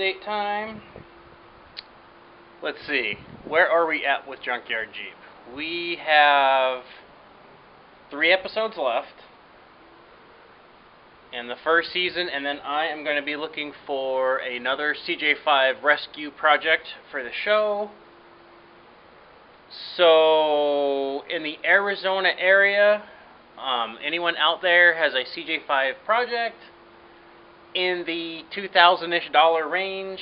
update time. Let's see, where are we at with Junkyard Jeep? We have 3 episodes left in the first season, and then I am going to be looking for another cj5 rescue project for the show. So, in the Arizona area, anyone out there has a cj5 project in the $2,000-ish range,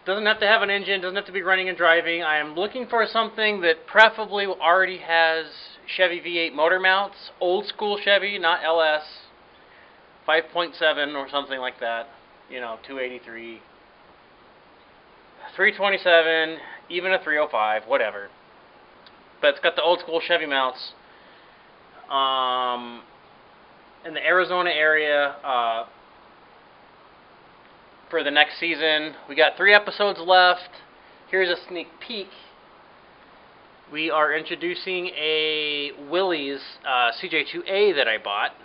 doesn't have to have an engine, doesn't have to be running and driving. I am looking for something that preferably already has Chevy V8 motor mounts, old school Chevy, not LS, 5.7 or something like that, 283, 327, even a 305, whatever. But it's got the old school Chevy mounts. In the Arizona area, for the next season. We got 3 episodes left. Here's a sneak peek. We are introducing a Willys CJ2A that I bought.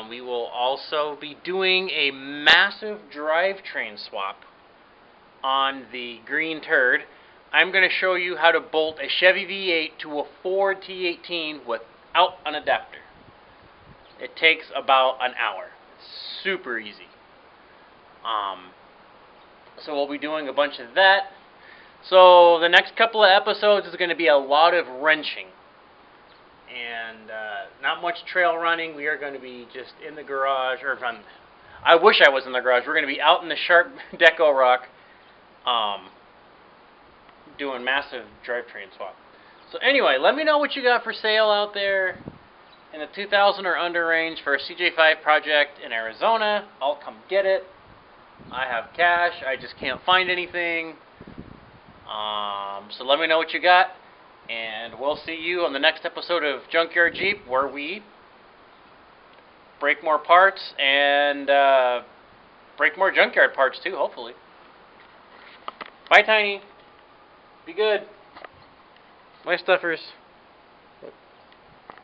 We will also be doing a massive drivetrain swap on the green turd. I'm going to show you how to bolt a Chevy V8 to a Ford T18 without an adapter. It takes about an hour. It's super easy. So we'll be doing a bunch of that. So the next couple of episodes is going to be a lot of wrenching. And not much trail running. We are going to be just in the garage. I wish I was in the garage. We're going to be out in the sharp deco rock doing massive drivetrain swap. So anyway, let me know what you got for sale out there in the 2,000 or under range for a cj5 project in Arizona. I'll come get it. I have cash. I just can't find anything. So let me know what you got. And we'll see you on the next episode of Junkyard Jeep, where we break more parts and break more junkyard parts too, hopefully. Bye, Tiny. Be good. Bye, Stuffers.